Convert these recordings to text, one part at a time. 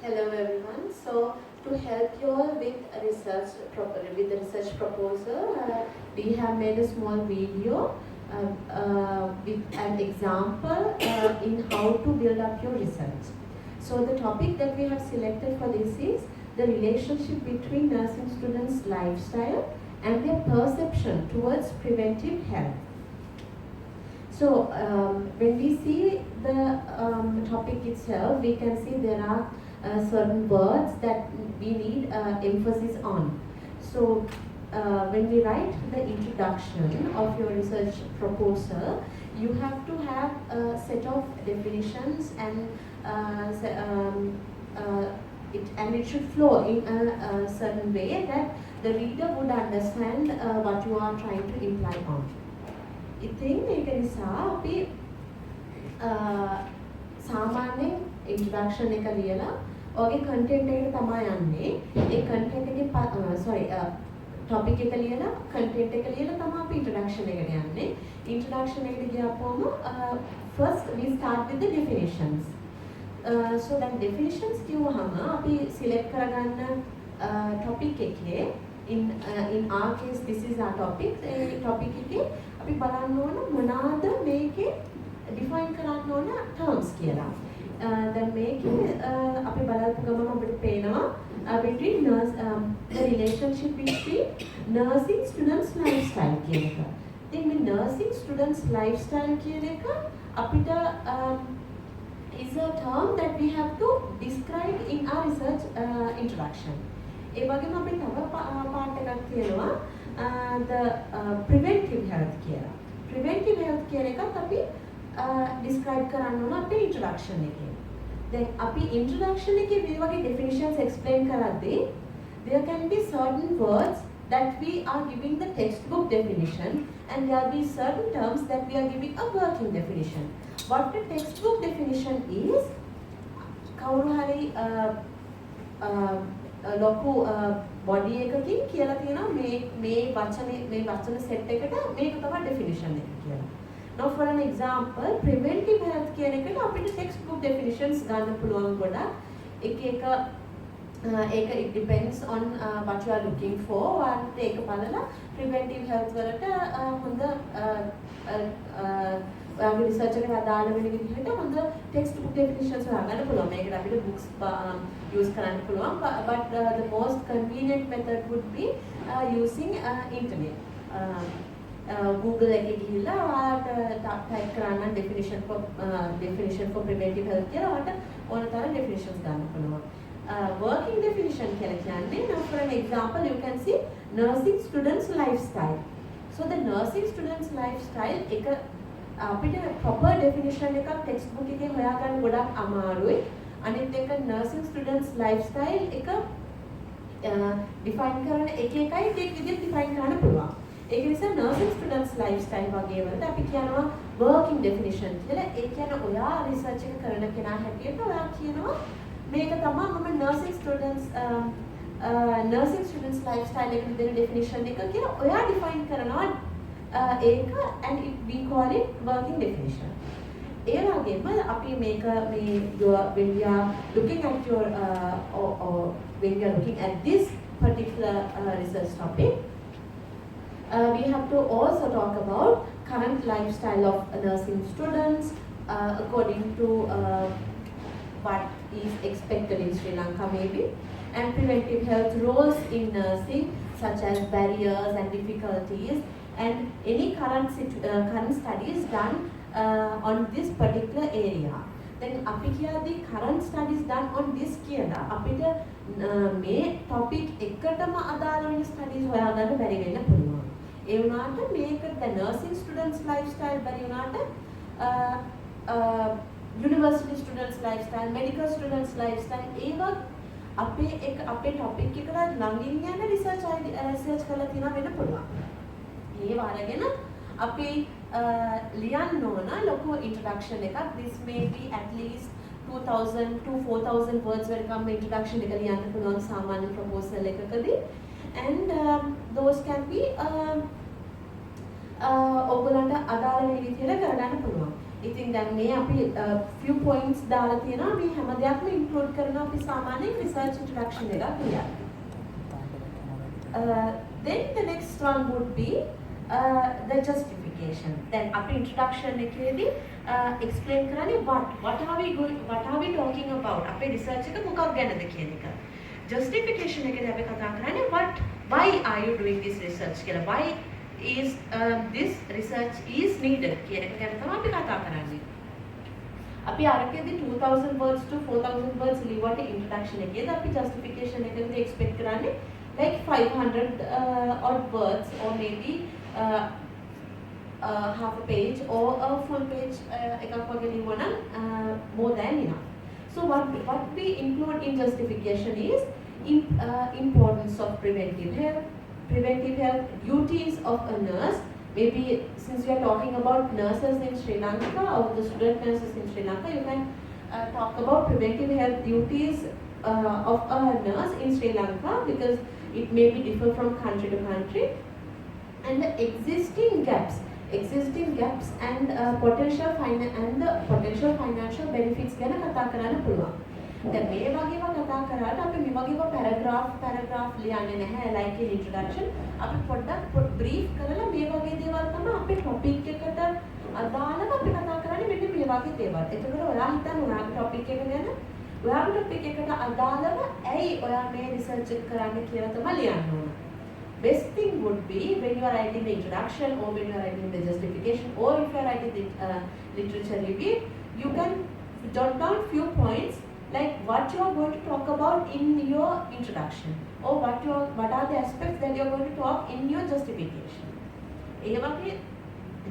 Hello everyone. So to help you all with the research proposal, we have made a small video with an example in how to build up your research. So the topic that we have selected for this is the relationship between nursing students' lifestyle and their perception towards preventive health. So when we see the topic itself, we can see there are certain words that we need emphasis on. So when we write the introduction of your research proposal, you have to have a set of definitions and it should flow in a certain way that the reader would understand what you are trying to imply on. ඉතින් ඒක නිසා අපි සාමාන්‍යයෙන් introduction එක ලියලා ඔයගේ content එකට තමයි යන්නේ. ඒ කන්ටෙන්ට් එකේ ටොපික් එක ලියලා කන්ටෙන්ට් එක ලියලා තමයි අපි ඉන්ට්‍රොඩක්ෂන් එකට යන්නේ. ඉන්ට්‍රොඩක්ෂන් එකට ගියාපුවම first we start with the definitions. So that definitions කිව්වහම අපි select කරගන්න topic එකේ in our case this is our topic. A topic එකේ අපි බලන්න ඕන මොනවාද මේකේ define කරන්න ඕන terms කියලා. දැන් මේකේ අපි බලපු ගමන් අපිට පේනවා between the relationship between nursing students lifestyle කියන එක. ඉතින් මේ nursing students lifestyle කියන එක අපිට is a term that we have to describe in our research introduction. ඒ වගේම අපි තව part එකක් තියෙනවා the preventive health කියලා. Preventive health කියන එකත් අපි describe කරන්න ඕන අපේ introduction එකේ. දැන් අපි introduction එකේ මේ වගේ definitions explain කරද්දී there can be certain words that we are giving the textbook definition and there will be certain terms that we are giving a working definition. What the textbook definition is කවුරු හරි ලොකු body එකකින් කියලා තියෙනවා මේ වචන set එකට මේක තමයි definition එක කියලා. Now for an example, preventive health කියන එකට අපිට textbook definitions ගන්න පුළුවන් ගොඩක්. ඒක it depends on what you are looking for. ඔයාලට ඒක බලලා preventive health වලට හොඳ ඔයාගේ research එකට අදාළ වෙන විදිහට හොඳ textbook definitions හොයාගන්න පුළුවන්. මේකට අපිට books use කරන්න පුළුවන්. But the most convenient method would be using internet. Google එකේ ගිහිල්ලා ඔයාලට type කරන්න definition for preventive health කියලා ඔයාලට ඕන තරම් definitions ගන්න පුළුවන්. Working definition කියලා කියන්නේ now for an example you can see nursing students lifestyle. So the nursing students lifestyle එක අපිට proper definition එකක් textbook එකේ හොයාගන්න ගොඩක් අමාරුයි. අනිත් එක nursing students lifestyle එක define කරන එක විදිහට define කරන්න පුළුවන්. ඒක නිසා nursing students lifestyle වගේ වලට අපි කියනවා working definition කියලා. ඒ කියන්නේ ඔයා research එක කරන කෙනා හැටියට ඔයා කියනවා මේක තමයි මම nursing students lifestyle එක දෙන definition එක කියලා ඔයා define කරනවා ඒක and we call it working definition. ඒ වගේම අපි මේක when we are looking at your when we are looking at this particular research topic, we have to also talk about current lifestyle of nursing students according to what is expected in Sri Lanka maybe, and preventive health roles in nursing such as barriers and difficulties and any current studies done on this particular area. Then අපි කියද්දී current studies done on this කියලා අපිට මේ topic එකටම අදාළ වෙන studies හොයාගන්න බැරි වෙන්න පුළුවන්. ඒ වුණාට මේක the nursing students lifestyle බැරි වුණාට university students lifestyle, medical students lifestyle ඒවත් අපේ topic එකට ළඟින් යන research කරලා තියෙනවා වෙන්න පුළුවන්. ඒව අරගෙන අපි ලියන්න ඕන ලොකු introduction එකක්. This may be at least 2000 to 4000 words වලකම් introduction එක ලියන්න පුළුවන් සාමාන්‍ය proposal එකකදී. And those can be ඔයගොල්ලන්ට අදාළ වෙන විදිහට කරගන්න පුළුවන්. ඉතින් දැන් මේ අපි few points දාලා තියෙනවා මේ හැම දෙයක්ම include කරනවා අපි සාමාන්‍යයෙන් research introduction එකක් කියලා. Then the next one would be the justification. Then අපි introduction එකේදී explain කරන්නේ what are we talking about? අපේ research එක මොකක් ගැනද කියන එක. Justification එකේදී අපි කතා කරන්නේ why are you doing this research කියලා. Why is this research is needed කියන එක ගැන තමයි අපි කතා කරන්නේ. අපි අරකේදී 2000 words to 4000 words ලියුවට introduction එකේදී අපි justification එකේදී expect කරන්නේ like 500 odd words or maybe half a page or a full page එකක් වගේ ලියුවනම් more than enough. So what we include in justification is importance of preventive health, duties of a nurse. Maybe since we are talking about nurses in Sri Lanka or the student nurses in Sri Lanka, you can talk about preventive health duties of a nurse in Sri Lanka because it may be different from country to country. And the existing gaps and potential financial benefits ගැන කතා කරන්න පුළුවන්. දැන් මේ වගේම කතා කරාට අපි මේ වගේම paragraph ලියන්නේ නැහැ like in introduction. අපි පොඩ්ඩක් brief කරලා මේ වගේ දේවල් තමයි අපේ topic එකට අදාළව අපි කතා කරන්නේ මෙන්න මේ වගේ දේවල්. එතකොට ඔයා හිතන්න ඔයාගේ topic එක ගැන ඔයාගේ topic එකට අදාළව ඇයි ඔයා මේ research එක කරන්න කියලා තමයි ලියන්න ඕන. Best thing would be when you are writing the introduction or when you are writing the justification or if you are writing the literature review, you can jot down few points like what you are going to talk about in your introduction or what are the aspects that you are going to talk in your justification. ඒ වගේ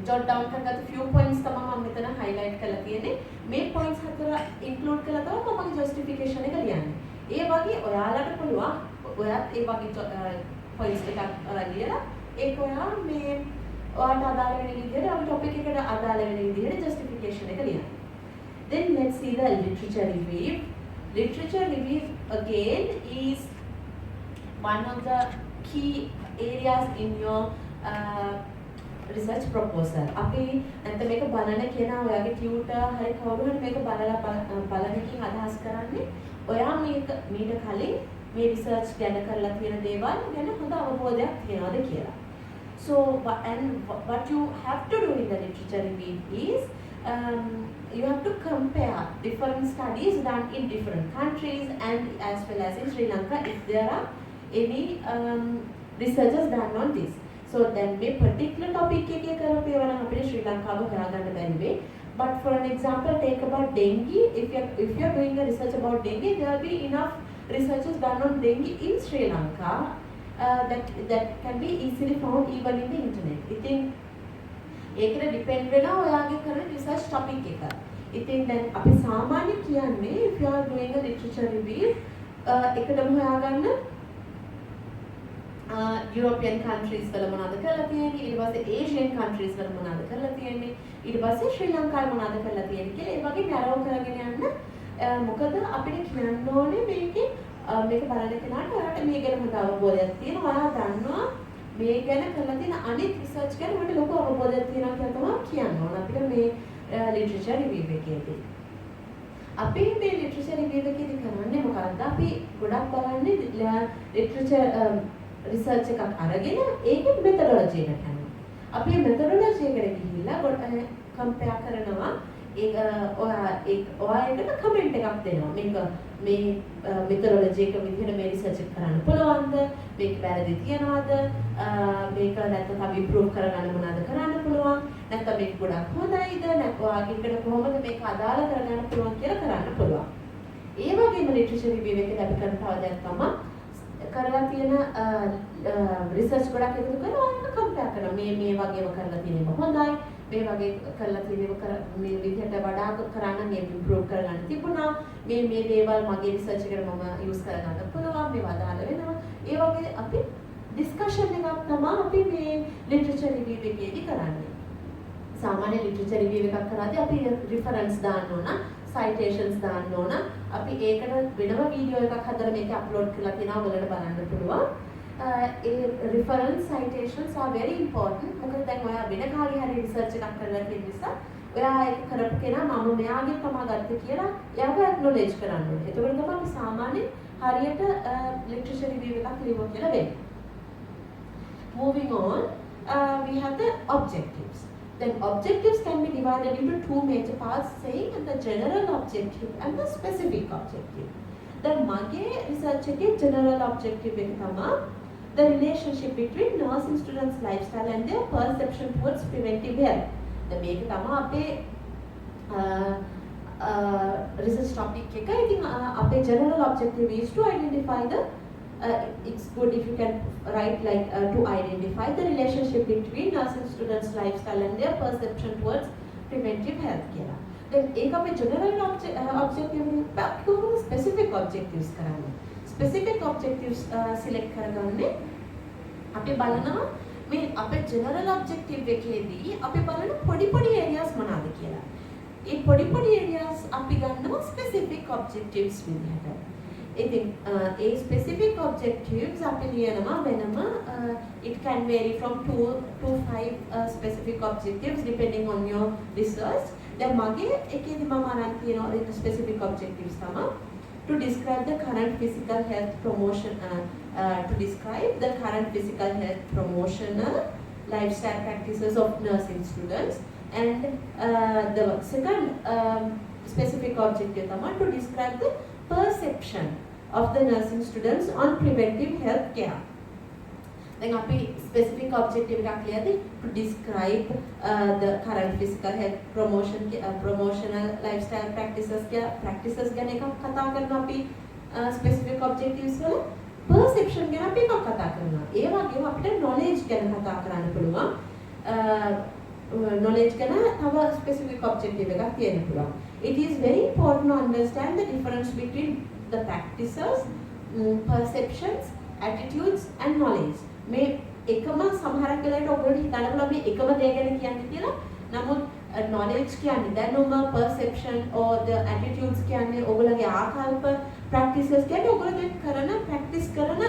jot down කරගත්ත few points තමයි මම මෙතන highlight කරලා තියෙන්නේ. මේ points හතර include කරලා තමයි මම justification එක ලියන්නේ. ඒ වගේ ඔයාලට පුළුවන් ඔයාත් ඒ වගේ points එකක් ලියලා ඒක ඔයා මේ ඔයාලට අදාළ වෙන විදිහට ඔය topic එකට අදාළ වෙන විදිහට justification එක ලියන්න. Then let's see the literature review. Literature review again is one of the key areas in your research proposal. අපි නැත්නම් මේක බලන කෙනා ඔයාගේ tutor හරි කවුරු හරි මේක බලන එකකින් අදහස් කරන්නේ ඔයා මීට කලින් මේ research ගැන කරලා තියෙන දේවල් ගැන හොඳ අවබෝධයක් තියනවාද කියලා. So what you have to do in the literature review is you have to compare different studies done in different countries and as well as in Sri Lanka if there are any researches done on this. So then මේ particular topic එකේ කරපේවා නම් අපිට ශ්‍රී ලංකාව හොයාගන්න බැරි වෙයි. But for an example, take about dengue. If you are doing a research about dengue, there will be enough researches done on dengue in Sri Lanka that can be easily found even in the internet. ඉතින් ඒකට depend වෙනවා ඔයාගේ කරන research topic එක. ඉතින් දැන් අපි සාමාන්‍ය කියන්නේ if you are doing a literature review එකටම හොයාගන්න European countries වල මොනවද කරලා තියෙන්නේ ඊට පස්සේ Asian countries වල මොනවද කරලා තියෙන්නේ ඊට පස්සේ ශ්‍රී ලංකාවේ මොනවද කරලා තියෙන්නේ කියලා ඒ වගේ narrow කරගෙන යන්න මොකද අපිට කියන්න ඕනේ මේකේ මේක බලන කෙනාට ඔයාලට මේ ගැන හොඳ අවබෝධයක් තියෙනවා ඔයා දන්නවා මේ ගැන කරලා තියෙන අනිත් රිසර්ච් ගැන මට ලොකු අවබෝධයක් තියෙනවා කියලා තමයි කියන්න ඕන අපිට මේ literature review එකේදී. අපි මේ literature review එකේදී කරන්නේ මොකක්ද? අපි ගොඩක් බලන්නේ literature research එකක් අරගෙන ඒකේ methodology එකට යනවා. අපි මේ methodology එකට ගිහිල්ලා compare කරනවා ඒක ඔයාලට කමෙන්ට් එකක් දෙනවා. මේක මේ methodology එක විදිහට මේ research එක කරන්න පුළුවන්ද? මේක වැරදි තියනවද? මේක නැත්නම් අපි improve කරගන්න මොනවද කරන්න පුළුවන්? නැත්නම් මේක ගොඩක් හොඳයිද? නැත්නම් ඔයාලට කොහොමද මේක අදාළ කරගන්න පුළුවන් කියලා කරන්න පුළුවන්. ඒ වගේම literature review එකේදී අපි කරන තව දෙයක් තමයි කරලා තියෙන රිසර්ච් ගොඩක් එකතු කරලා ඔයාලට කම්පෙයාර් කරනවා. මේ වගේම කරලා තියෙනව හොඳයි. මේ වගේ කරලා තියෙනව මේ විදිහට වඩා කරන්න මේ ඉම්ප්‍රූව් කරගන්න තිබුණා. මේ දේවල් මගේ රිසර්ච් එකට මම යූස් කරගන්න පුළුවන්. මේව අදාළ වෙනවා. ඒ වගේ අපි ඩිස්කෂන් එකක් තමයි අපි මේ ලිටරචර් රිවිව් එකේදී කරන්නේ. සාමාන්‍ය ලිටරචර් රිවිව් එකක් කරද්දී අපි රිෆරන්ස් දාන්න ඕන, සයිටේෂන්ස් දාන්න ඕන. අපි ඒකට වෙනම වීඩියෝ එකක් හදලා මේක අප්ලෝඩ් කරලා තියෙනවා ඔයාලට බලන්න පුළුවන්. reference citations are very important. මොකද දැන් ඔයා වෙන කාගේ හරි රිසර්ච් එකක් කරලා තියෙන නිසා ඔයා ඒක කරපු කෙනා මම මෙයාගේ තමා ගත්තේ කියලා එයාව ඇක්නොලෙජ් කරන්න ඕනේ. එතකොට තමයි අපි සාමාන්‍යයෙන් හරියට ලිටරචර් රිවිව් එකක් ලියුවා කියලා වෙන්නේ. Moving on, we have the objectives. Then objectives can be divided into two major parts, saying the general objective and the specific objective. The mage research එකේ general objective එක තමයි the relationship between nursing students lifestyle and their perception towards preventive health. දැන් මේක තමයි අපේ research topic එක. ඉතින් අපේ general objective is to identify the it's good if you can write like to identify the relationship between nursing students lifestyle and their perception towards preventive health care. Then एक आपे general objective बाकी को specific objectives कराने. Specific objectives select කරගන්නේ අපි බලනවා මේ අපේ general objective එකේදී අපි බලන පොඩි areas මොනවාද කියලා. ඒ පොඩි areas අපි ගන්නවා specific objectives විදිහට. ඉතින් ඒ specific objectives අපි ලියනවා වෙනම it can vary from 2 to 5 specific objectives depending on your research. දැන් මගේ එකේදී මම අරන් තියෙනවා specific objectives තමයි to describe the current physical health promotion promotional lifestyle practices of nursing students, and the second specific objective තමයි to describe the perception of the nursing students on preventive health care. Then අපි specific objective එකක් ලියද්දී to describe the current physical health promotional lifestyle practices ගැන එකක් කතා කරනවා අපි specific objectives වල. perception ගැන අපි එකක් කතා කරනවා. ඒ වගේම අපිට knowledge ගැන කතා කරන්න පුළුවන්. knowledge ගැන තව specific objective එකක් තියෙන්න පුළුවන්. It is very important to understand the difference between the practices, perceptions, attitudes and knowledge. මේ එකම සමහරක් වෙලාවට ඔයගොල්ලෝ හිතන්න පුළුවන් මේ එකම දේ ගැන කියන්නේ කියලා. නමුත් knowledge කියන්නේ දැනුම, perception or the attitudes කියන්නේ ඔයගොල්ලෝගේ ආකල්ප, practices කියන්නේ ඔයගොල්ලෝ කරන practice කරන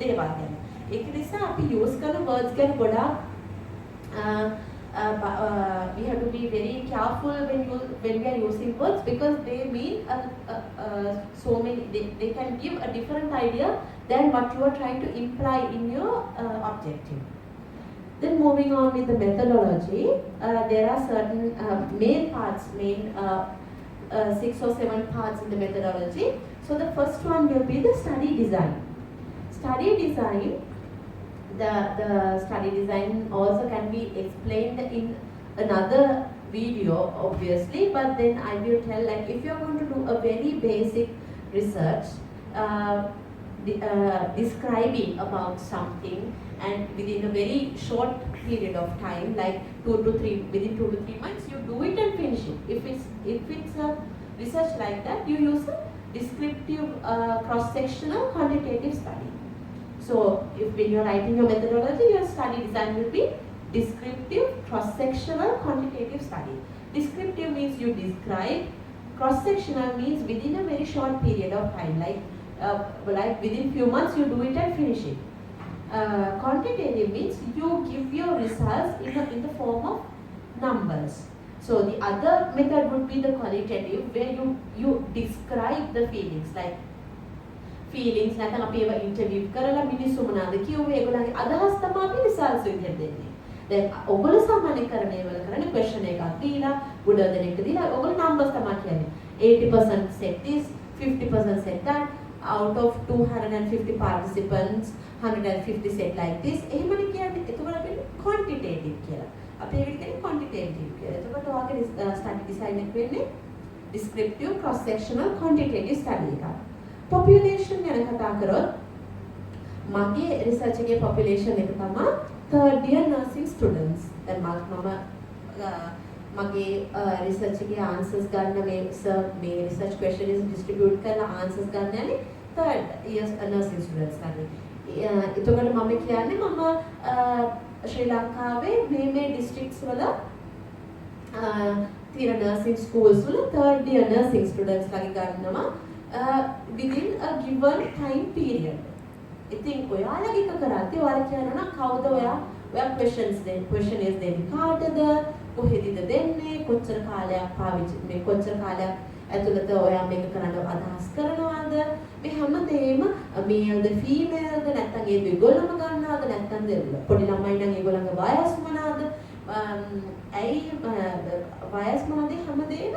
දේවල් ගැන. ඒක නිසා අපි use කරන words ගැන ගොඩාක් we have to be very careful when we are using words because they mean so many they can give a different idea than what you are trying to imply in your objective. Then moving on with the methodology, there are certain main 6 or 7 parts in the methodology. So the first one will be the study design. Study design. The study design also can be explained in another video obviously, but then I will tell like if you are going to do a very basic research describing about something and within a very short period of time like within 2 to 3 months you do it and finish it. If it's a research like that, you use a descriptive cross-sectional quantitative study. So if when you are writing your methodology, your study design will be descriptive, cross-sectional, quantitative study. Descriptive means you describe, cross-sectional means within a very short period of time, like within few months you do it and finish it. Quantitative means you give your results in the form of numbers. So the other method would be the qualitative, where you describe the feelings, like feelings නැත්නම් අපි ඒව interview කරලා මිනිස්සු මොනවාද කිව්වේ ඒගොල්ලන්ගේ අදහස් තමයි අපි රිසර්ච් විදිහට දෙන්නේ. දැන් ඔයගොල්ලෝ සාමාන්‍ය කරන ඒවල කරන්නේ ක්වෙස්චන් එකක් දීලා ගුඩ දෙනෙක් දීලා ඔයගොල්ලෝ නම්බර්ස් තමයි කියන්නේ. 80% set this, 50% set that, out of 250 participants 150 set like this. එහෙමනේ කියන්නේ. එතකොට අපි quantitative කියලා. අපි ඒකට කියන්නේ quantitative කියලා. එතකොට ඔයගේ study design එක වෙන්නේ descriptive, cross sectional, quantitative study එකක්. Population ගැන කතා කරොත් මගේ රිසර්ච් එකේ population එක තමයි third year nursing students. දැන් මගේ රිසර්ච් එකේ answers ගන්න මේ research questions distribute කරලා answers ගන්න යන්නේ third year nursing students ලානේ. එතකොට මම කියන්නේ මම ශ්‍රී ලංකාවේ මේ districts වල තියෙන nursing schools වල third year nursing students ලාගේ ගන්නවා within a given time period. ඉතින් ඔයාලගේ එක කරද්දී ඔයාලා කියනවා කවුද ඔයා questions දෙන්නේ කාටද කොහෙදද දෙන්නේ කොච්චර කාලයක් පාවිච්චි මේ කොච්චර කාලයක් ඇතුළත ඔයා මේක කරන්න අදහස් කරනවාද මේ හැමදේම මේල්ද ෆීමේල්ද නැත්නම් ඒ දෙගොල්ලම ගන්නවද නැත්නම් පොඩි ළමයි නම් ඒගොල්ලන්ගේ වයස් මොනවාද ඇයි වයස් මොනවද හැමදේම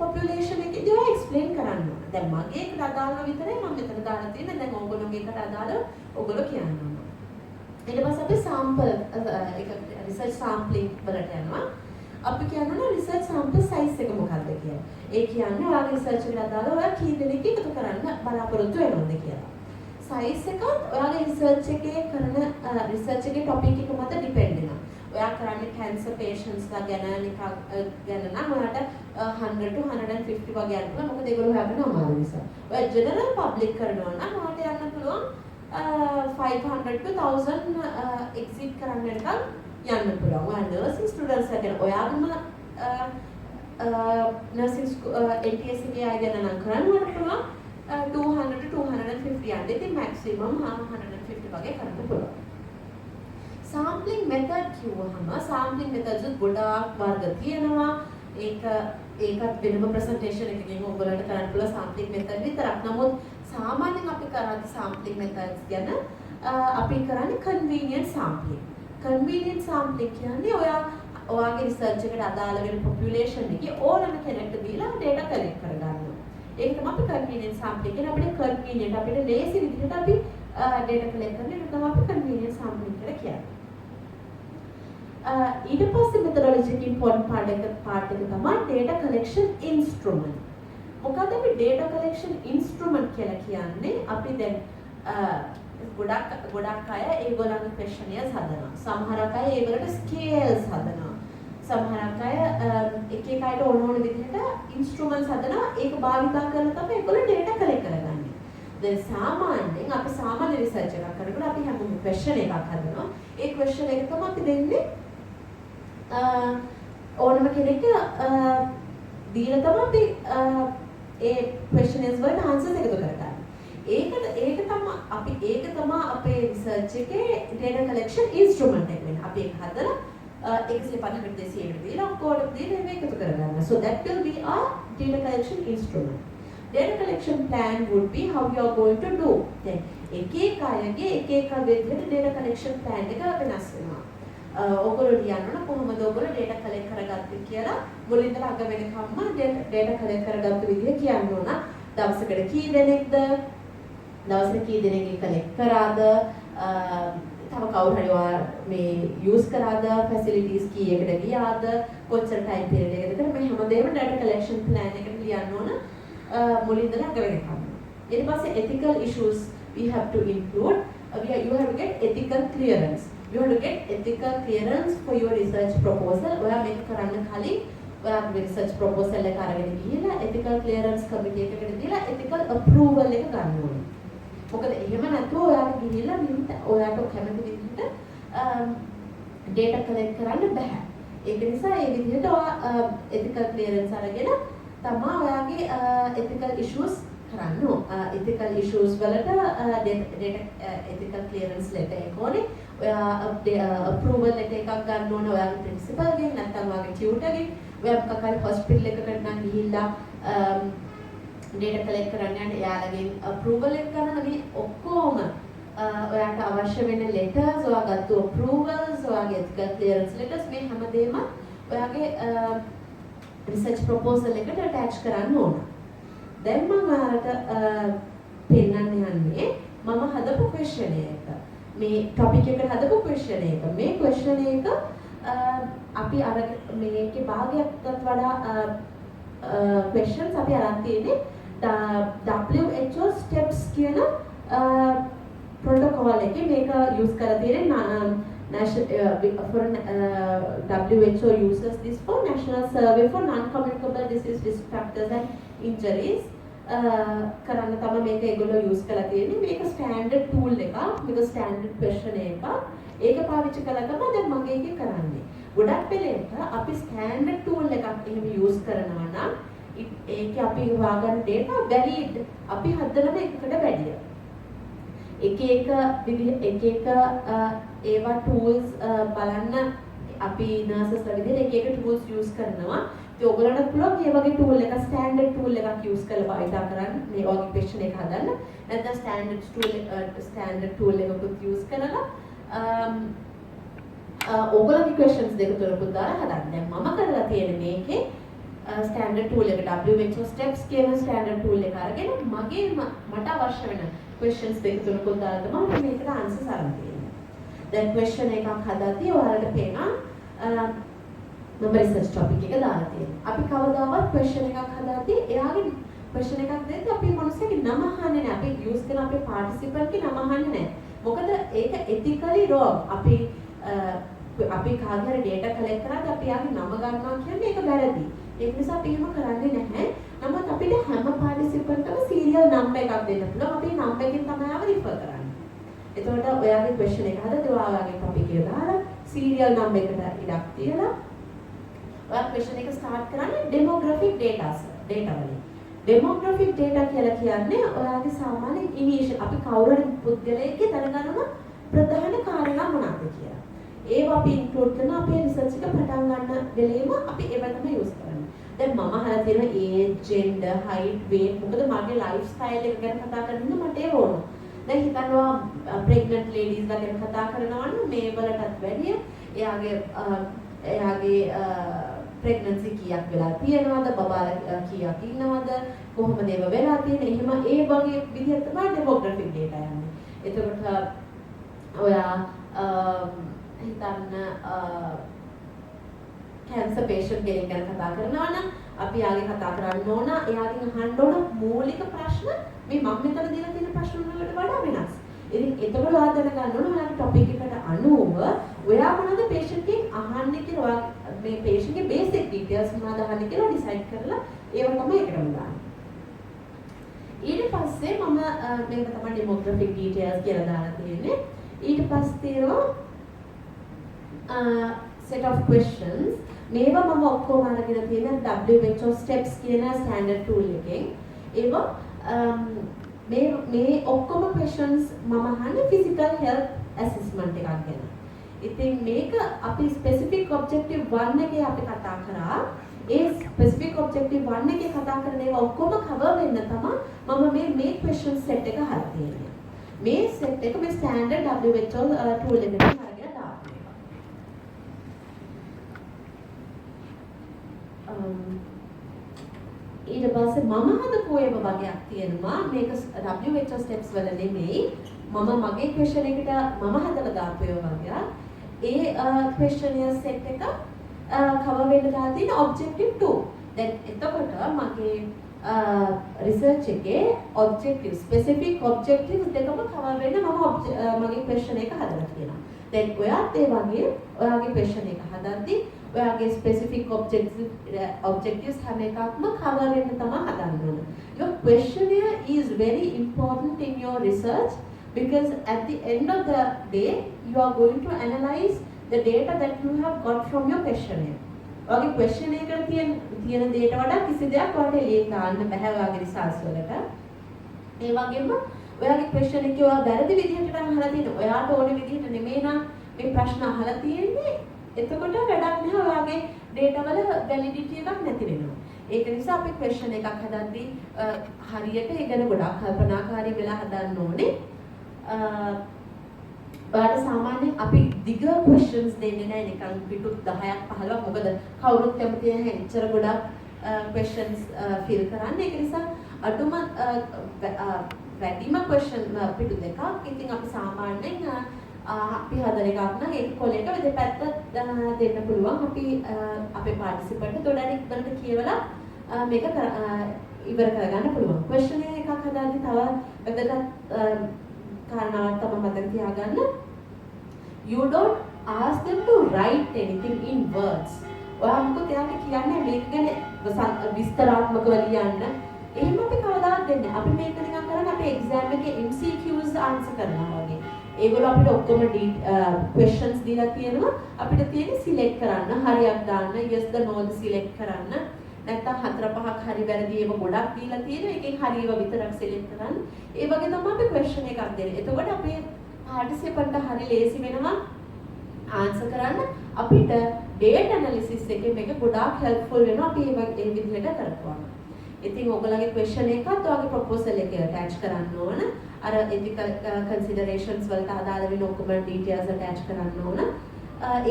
population එකේදී ඔය එක්ස්ප්ලেইন කරන්න ඕන. දැන් මගේ එකට අදාළව විතරයි මම මෙතන දාලා තියෙන්නේ. දැන් ඕගොල්ලෝගේ එකට අදාළව ඕගොල්ලෝ කියන්න ඕන. ඊට පස්සේ අපි sample එක research sampling වලට යනවා. අපි කියනවා රිසර්ච් සැම්පල් සයිස් එක මොකක්ද කියලා. ඒ කියන්නේ ඔයාගේ රිසර්ච් එකට අදාළව ඔයා කී දෙනෙක් එකතු කරන්න බලාපොරොත්තු වෙනවද කියලා. සයිස් එකත් ඔයාගේ රිසර්ච් එකේ කරන රිසර්ච් එකේ ටොපික් එක මත ඩිපෙන්ඩ් වෙනවා. ඔයා කරන්නේ කැන්සර් පේෂන්ට්ස්ලා ගැන නම් ඔයාට 100 to 150 වගේ යන්න පුළුවන්. මොකද ඒගොල්ලෝ හොයාගෙන අමාරු නිසා. ඔයා ජෙනරල් පබ්ලික් කරනවා නම් ඔයාට යන්න පුළුවන් 500 to 1000 එක්සිට් කරන්න නිකන් යන්න පුළුවන්. ඔයා නර්සින් ස්ටුඩන්ට්ස් ලා ගැන ඔයාගම නර්සින් ATS එකේ අය ගැන නම් කරන්න පුළුවන් 200 to 250 යන්න. ඉතින් මැක්සිමම් 150 වගේ කරන්න පුළුවන්. sampling method කිව්වහම sampling methods ගොඩාක් වර්ග තියෙනවා. ඒකත් වෙනම presentation එකකින් ඔයගොල්ලන්ට කරන්න පුළුවන් sampling method විතරක්. නමුත් සාමාන්‍යයෙන් අපි කරන්නේ sampling methods ගැන අපි කරන්නේ convenient sampling. convenient sampling කියන්නේ ඔයාගේ research එකට අදාළ වෙන population එකේ ඕනම කෙනෙක්ට දීලා data collect කරගන්නවා. ඒක තමයි අපි convenient sampling කියන්නේ. අපිට convenient අපිට ලේසි විදිහට අපි data collect කරන එක තමයි අපි convenient sampling කියලා කියන්නේ. ඊට පස්සේ methodology එකේ important part එක තමයි data collection instrument. මොකද අපි data collection instrument කියලා කියන්නේ අපි දැන් ගොඩක් අය ඒගොල්ලන්ගේ questionnaires හදනවා. සමහරක් අය ඒගොල්ලන්ට scales හදනවා. සමහරක් අය එක අයට ඕන විදිහට instruments හදනවා. ඒක භාවිතා කරලා තමයි ඒගොල්ලෝ data collect කරගන්නේ. දැන් සාමාන්‍යයෙන් අපි සාමාන්‍ය research එකක් කරනකොට අපි හැමෝම question එකක් හදනවා. ඒ question එක තමයි අපි දෙන්නේ ඕනම කෙනෙක්ට දීලා තමයි අපි ඒ questionnaires වලට answers එකතු කරගන්නේ. ඒක තමයි අපේ research එකේ data collection instrument එක වෙන්නේ. අපි ඒක හදලා 150කට 200කට දීලා ඔක්කොටම දීලා මේක එකතු කරගන්නවා. So that will be our data collection instrument. Data collection plan would be how you are going to do. දැන් එක අයගේ එක විදිහට data collection plan එක වෙනස් වෙනවා. ඔයගොල්ලෝ ලියන්න කොහොමද ඔයගොල්ලෝ data collect කරගත්තේ කියලා මුලින් ඉඳලා අග වෙනකම්ම data collect කරගත්ත විදිහ කියන්න ඕන. දවසකට කී දෙනෙක්ද? දවසට කී දෙනෙක් collect කරාද? තව කවුරු හරි මේ use කරාද? facilities කීයකට ගියාද? කොච්චර time period එකකද? මේ හැමදේම data collection plan එකට ලියන්න ඕන මුලින් ඉඳලා අග වෙනකම්ම. ඊට පස්සේ ethical issues we have to include. You have to get ethical clearance. You have to get ethical clearance for your research proposal. ඔයා මේක කරන්න කලින් ඔයාගේ research proposal එක අරගෙන ගිහිල්ලා ethical clearance committee එකකට දීලා ethical approval එක ගන්න ඕනේ. මොකද එහෙම නැතුව ඔයාලා ගිහිල්ලා ඔයාට කැමති විදිහට data collect කරන්න බෑ. ඒක නිසා ඒ විදිහට ඔයා ethical clearance අරගෙන තමයි ඔයාගේ ethical issues කරන්න ඕන. ethical issues වලට ethical clearance letter එක ඕනේ. ඔයා approval letter එකක් ගන්න ඕන ඔයාගේ principal ගෙන් නැත්නම් ඔයාගේ tutor ගෙන්. ඔයා මොකක් හරි hospital එකකට නම් ගිහිල්ලා data collect කරන්න යන එයාලගෙන් approval එක ගන්න මේ ඔක්කොම ඔයාට අවශ්‍ය වෙන letters ඔයාගත්තු approvals ඔයාගේ ethical clearance letters මේ හැමදේම ඔයාගේ research proposal එකට attach කරන්න ඕන. දැන් මම ඔයාලට පෙන්නන්න යන්නේ මම හදපු questionnaire එක. මේ topic එකට හදපු questionnaire එක. මේ questionnaire එක අපි අර මේකේ භාගයක්වත් වඩා questions අපි අරන් තියෙන්නේ WHO steps කියන protocol එකේ මේක use කරලා තියෙන්නේ WHO uses this for National Survey for Non-Communicable Disease Risk Factors and Injuries කරන්න තමයි මේක ඒගොල්ලෝ use කරලා තියෙන්නේ. මේක standard tool එකක්. මේක standard questionnaire එකක්. ඒක පාවිච්චි කළා තමයි දැන් මගේ එකේ කරන්නේ. ගොඩක් වෙලෙට අපි standard tool එකක් එහෙම use කරනවා නම් ඒකේ අපි හොයාගන්න data valid අපි හදනම එකකට වැඩිය. එක ඒවා tools බලන්න අපි nurses විදිහට එක tools use කරනවා. ඉතින් ඔයගොල්ලන්ට පුළුවන් මේ වගේ tool එක standard tool එකක් use කරලා භාවිතා කරන්න මේ වගේ question එක හදන්න. නැත්නම් standard tool එකකුත් use කරලා ඔයගොල්ලන්ගේ questions දෙක තුනකුත් දාලා හදන්න. දැන් මම කරලා තියෙන මේකේ standard tool එක WHO steps කියන standard tool එක අරගෙන මට අවශ්‍ය වෙන questions දෙක තුනකුත් දාලා තමයි මේකට answers අරන් තියෙන්නේ. දැන් question එකක් හදද්දී ඔයාලට පේනවා මම research topic එක දාලා තියෙනවා. අපි කවදාවත් question එකක් හදද්දී එයාගේ question එකක් දෙද්දී අපි මොනසේගේ නම අහන්නේ නැහැ. අපි use කරන අපේ participant ගේ නම අහන්නේ නැහැ. මොකද ඒක ethically wrong. අපි කාගේ හරි data collect කරද්දී අපි යාගේ නම ගන්නවා කියන්නේ ඒක වැරදි. ඒක නිසා අපි එහෙම කරන්නේ නැහැ. නමුත් අපිට හැම participantම serial number එකක් දෙන්න පුළුවන්. අපි number එකෙන් තමයි ආව refer කරන්නේ. එතකොට ඔයාගේ question එක හදද්දී ඔයාගේ topic එක දාලා serial number එකට ඉඩක් තියලා ඔයා question එක start කරන්නේ demographic data වලින්. demographic data කියලා කියන්නේ ඔයාගේ සාමාන්‍ය initial අපි කවුරු හරි පුද්ගලයෙක්ගේ දැනගන්න ප්‍රධාන කාරණා මොනවද කියලා. ඒව අපි include කරන අපේ research එක පටන් ගන්න වෙලෙම අපි ඒව තමයි use කරන්නේ. දැන් මම අහලා තියෙන age, gender, height, weight මොකද මගේ lifestyle එක ගැන කතා කරන්න මට ඒක ඕන. දැන් හිතනවා pregnant ladies ලා ගැන කතා කරනවා නම් මේ වලටත් වැඩිය එයාගේ pregnancy කීයක් වෙලා තියෙනවද, බබාලා කීයක් ඉන්නවද, කොහොමද ඒව වෙලා තියෙන්නේ, එහෙම ඒ වගේ විදිහට තමයි demographic data යන්නේ. එතකොට ඔයා හිතන්න cancer patient කෙනෙක් ගැන කතා කරනවා නම් අපි යාගේ කතා කරන්න ඕන, එයාගෙන් අහන්න ඕන මූලික ප්‍රශ්න මේ මම මෙතන දීලා තියෙන ප්‍රශ්න වලට වඩා වෙනස්. ඉතින් එතකොට ඔයා දැනගන්න ඕන ඔයාගේ topic එකට අනුව ඔයා මොනවද patient කෙන් අහන්නේ කියලා ඔයා මේ patient ගේ basic details මොනවද අහන්නේ කියලා decide කරලා ඒව තමයි එකටම දාන්නේ. ඊට පස්සේ මම මේක තමයි demographic details කියලා දාලා තියෙන්නේ. ඊට පස්සේ තියෙනවා set of questions. මේවා මම ඔක්කොම අරගෙන තියෙන WHO steps කියන standard tool එකෙන්. ඒව මේ ඔක්කොම questions මම අහන්නේ physical health assessment එකක් ගැන. ඉතින් මේක අපි specific objective 1 එකේ අපි කතා කරා. ඒ specific objective 1 එකේ කතා කරන ඒවා ඔක්කොම cover වෙන්න තමයි මම මේ question set එක හදලා තියෙන්නේ. මේ set එක මේ standard WHO tool එකෙන් අරගෙන දානවා. ඊට පස්සේ මම හදපු ඒව වගේක් තියෙනවා. මේක WHO steps වල නෙමෙයි. මගේ question එකට මම හදලා දාපු ඒවා වගේ. ඒ questionnaire set එක cover වෙන්න දාලා තියෙන objective 2. දැන් එතකොට මගේ research එකේ objective specific objectives දෙකම cover වෙන්න මගේ question එක හදලා තියෙනවා. දැන් ඔයාත් ඒ වගේ ඔයාගේ question එක හදද්දී ඔයාගේ specific objectives හැම එකක්ම cover වෙන්න තමයි හදන්න ඕන. Your questionnaire is very important in your research because at the end of the day you are going to analyze the data that you have got from your questionnaire. ඔයාගේ questionnaire එකට තියෙන data වඩා කිසි දෙයක් ඔයාලට එළියෙන් දාන්න බෑ ඔයාගේ research වලට. ඒ වගේම ඔයාගේ question එකේ ඔයා වැරදි විදිහට නම් අහලා තියෙන. ඔයාට ඕනේ විදිහට නෙමෙයි නම් මේ ප්‍රශ්න අහලා තියෙන්නේ. එතකොට වැඩක් නැහැ ඔයාගේ data වල validity එකක් නැති වෙනවා. ඒක නිසා අපි question එකක් හදද්දී හරියට ඒ ගැන ගොඩක් කල්පනාකාරී වෙලා හදන්න ඕනේ. ඔයාලට සාමාන්‍යයෙන් අපි දිග questions දෙන්නේ නැහැ නිකන් පිටු 10ක් 15ක්. මොකද කවුරුත් කැමති නැහැ එච්චර ගොඩක් questions fill කරන්න. ඒක නිසා අඩුම වැඩිම question පිටු දෙකක්. ඉතින් අපි සාමාන්‍යයෙන් අපි හදන එකක් නම් ඒක කොලේක දෙපැත්ත දෙන්න පුළුවන්. අපි අපේ participant උඩට ඉක්මනට කියවලා මේක ඉවර කරගන්න පුළුවන්. questionnaire එකක් හදාද්දී තව වැදගත් කාරණාවක් තමයි මතක තියාගන්න. You don't ask them to write anything in words. ඔයා මොකද එයාට කියන්නේ මේක ගැන විස්තරාත්මකව ලියන්න. එහෙම අපි කවදාවත් දෙන්නේ නැහැ. අපි මේක නිකන් කරන්නේ අපේ exam එකේ MCQs answer කරනවා වගේ. ඒගොල්ලෝ අපිට ඔක්කොම questions දීලා තියෙනවා. අපිට තියෙන්නේ select කරන්න, හරියක් දාන්න, yes the no the select කරන්න. නැත්තම් 4-5ක් හරි වැරදි ඒව ගොඩක් දීලා තියෙනවා. එකෙන් හරි ඒවා විතරක් select කරන්න. ඒ වගේ තමයි අපි question එකක් දෙන්නේ. එතකොට අපේ participant හරි ලේසි වෙනවා ආන්සර් කරන්න අපිට data analysis එකේ මේක ගොඩාක් helpful වෙනවා අපි ඒ විදිහට කරපුවාම. ඉතින් ඔයගොල්ලන්ගේ question එකත් ඔයගේ proposal එකේ attach කරන්න ඕන. අර ethical considerations වලට අදාළ වෙන ඔක්කොම details attach කරන්න ඕන.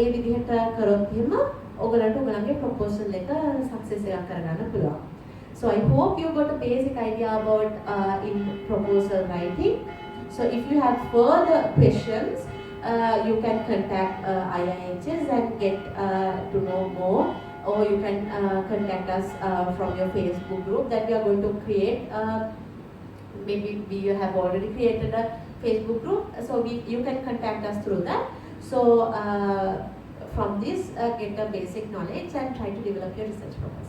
ඒ විදිහට කරොත් එහෙම ඔයගොල්ලන්ට ඔයගොල්ලන්ගේ proposal එක success එකක් කරගන්න පුළුවන්. So I hope you got a basic idea about in proposal writing. So if you have further questions, you can contact IIHS and get to know more, or you can contact us from your Facebook group that we are going to create. Maybe we have already created a Facebook group, so you can contact us through that. So from this, get a basic knowledge and try to develop your research proposal.